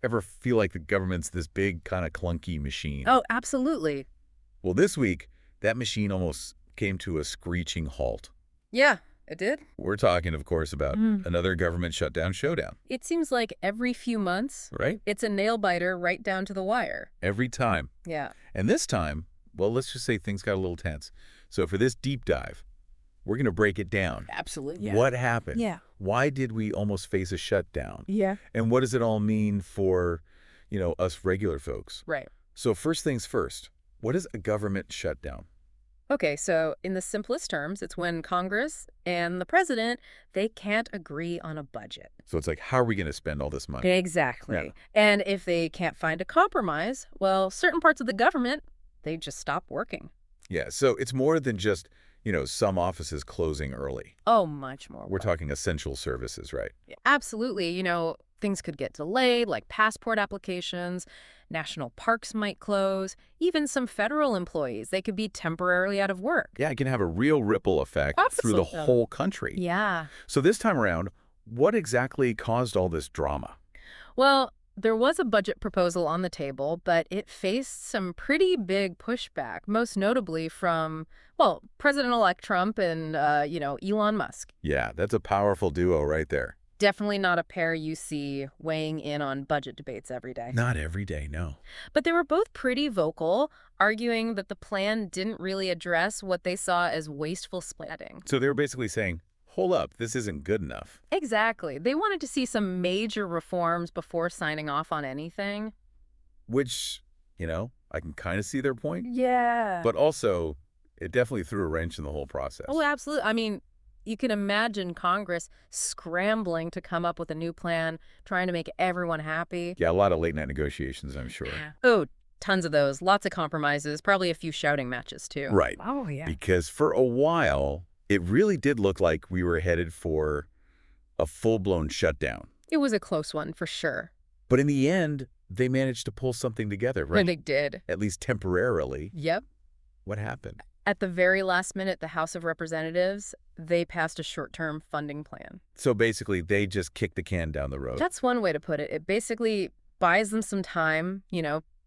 ever feel like the government's this big kind of clunky machine? Oh, absolutely. Well, this week, that machine almost came to a screeching halt. Yeah, it did. We're talking, of course, about another government shutdown showdown, It seems like every few months, right? it's a nail-biter right down to the wire. Every time. Yeah. And this time, well, let's just say things got a little tense. So for this deep dive, we're going to break it down. Absolutely. Yeah. What happened? Yeah. Why did we almost face a shutdown? Yeah. And what does it all mean for, us regular folks? Right. So first things first, what is a government shutdown? Okay, so in the simplest terms, it's when Congress and the president, they can't agree on a budget. So it's like, how are we going to spend all this money? Exactly. Yeah. And if they can't find a compromise, well, certain parts of the government, they just stop working. Yeah, so it's more than just, some offices closing early. Oh, much more. We're talking essential services, right? Absolutely. Things could get delayed, like passport applications, national parks might close, even some federal employees, they could be temporarily out of work. Yeah, it can have a real ripple effect through the Absolutely. whole country. Yeah. So this time around, what exactly caused all this drama? Well, there was a budget proposal on the table, but it faced some pretty big pushback, most notably from, well, President-elect Trump and, Elon Musk. Yeah, that's a powerful duo right there. Definitely not a pair you see weighing in on budget debates every day. Not every day, no. But they were both pretty vocal, arguing that the plan didn't really address what they saw as wasteful spending. So they were basically saying, hold up, this isn't good enough. Exactly. They wanted to see some major reforms before signing off on anything. Which, I can kind of see their point. Yeah. But also, it definitely threw a wrench in the whole process. Oh, absolutely. I mean, you can imagine Congress scrambling to come up with a new plan, trying to make everyone happy. Yeah, a lot of late-night negotiations, I'm sure. Oh, tons of those. Lots of compromises. Probably a few shouting matches, too. Right. Oh, yeah. Because for a while, it really did look like we were headed for a full-blown shutdown. It was a close one, for sure. But in the end, they managed to pull something together, right? And they did. At least temporarily. Yep. What happened? At the very last minute, the House of Representatives, they passed a short-term funding plan. So basically, they just kicked the can down the road. That's one way to put it. It basically buys them some time,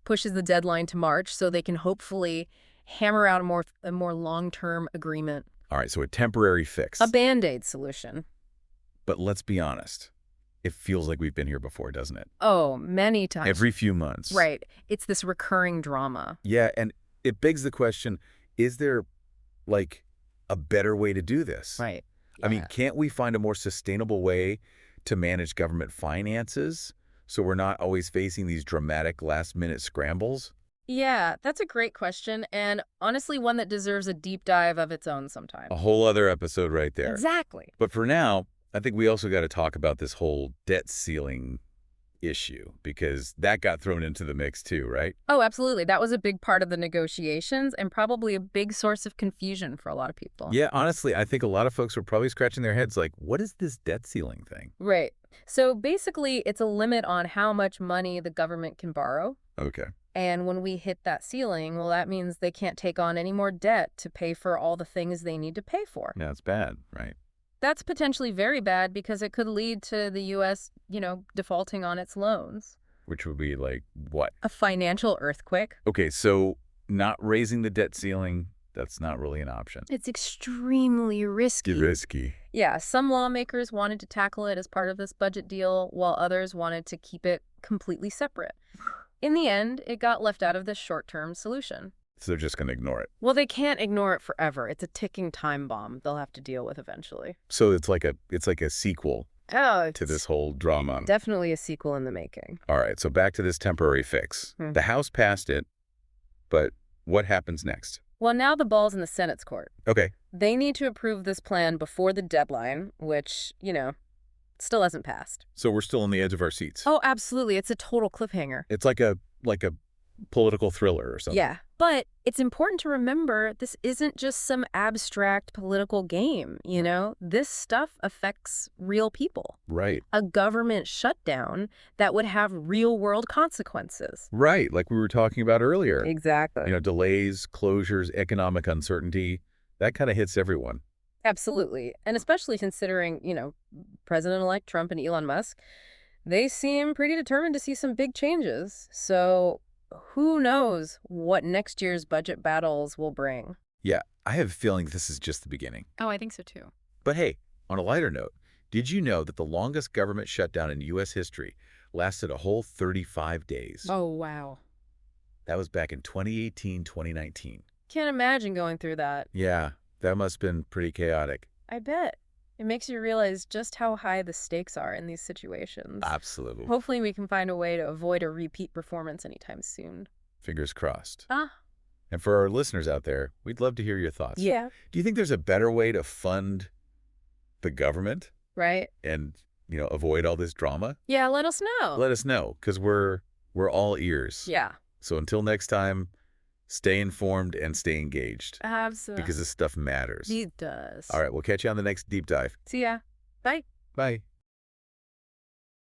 pushes the deadline to March so they can hopefully hammer out a more long-term agreement. All right, so a temporary fix. A Band-Aid solution. But let's be honest. It feels like we've been here before, doesn't it? Oh, many times. Every few months. Right. It's this recurring drama. Yeah, and it begs the question, is there, a better way to do this? Right. I mean, can't we find a more sustainable way to manage government finances so we're not always facing these dramatic last-minute scrambles? Yeah, that's a great question, and honestly one that deserves a deep dive of its own sometime. A whole other episode right there. Exactly. But for now, I think we also got to talk about this whole debt ceiling issue, because that got thrown into the mix too, right? Oh, absolutely. That was a big part of the negotiations and probably a big source of confusion for a lot of people. Yeah, honestly, I think a lot of folks were probably scratching their heads like, what is this debt ceiling thing? Right. So basically, it's a limit on how much money the government can borrow. Okay. And when we hit that ceiling, well, that means they can't take on any more debt to pay for all the things they need to pay for. Yeah, it's bad, right? That's potentially very bad because it could lead to the U.S., defaulting on its loans. Which would be like what? A financial earthquake. Okay, so not raising the debt ceiling, that's not really an option. It's extremely risky. Risky. Yeah, some lawmakers wanted to tackle it as part of this budget deal, while others wanted to keep it completely separate. In the end, it got left out of this short-term solution. So they're just going to ignore it. Well, they can't ignore it forever. It's a ticking time bomb they'll have to deal with eventually. So it's like a sequel to this whole drama. Definitely a sequel in the making. All right, so back to this temporary fix. The House passed it, but what happens next? Well, now the ball's in the Senate's court. Okay. They need to approve this plan before the deadline, which, still hasn't passed. So we're still on the edge of our seats. Oh, absolutely. It's a total cliffhanger. It's like a political thriller or something. Yeah, but it's important to remember this isn't just some abstract political game, This stuff affects real people. Right. A government shutdown that would have real-world consequences. Right, like we were talking about earlier. Exactly. Delays, closures, economic uncertainty, that kind of hits everyone. Absolutely. And especially considering, President-elect Trump and Elon Musk, They seem pretty determined to see some big changes. So who knows what next year's budget battles will bring? Yeah, I have a feeling this is just the beginning. Oh, I think so too. But hey, on a lighter note, did you know that the longest government shutdown in U.S. history lasted a whole 35 days? Oh, wow. That was back in 2018, 2019. Can't imagine going through that. Yeah, that must have been pretty chaotic. I bet. It makes you realize just how high the stakes are in these situations. Absolutely. Hopefully we can find a way to avoid a repeat performance anytime soon. Fingers crossed. Ah, And for our listeners out there, we'd love to hear your thoughts. yeah. Do you think there's a better way to fund the government Right? and, avoid all this drama? Yeah, let us know. Let us know, because we're all ears. Yeah. So until next time, stay informed and stay engaged, Absolutely. because this stuff matters. It does. All right, we'll catch you on the next deep dive. See ya. Bye. Bye.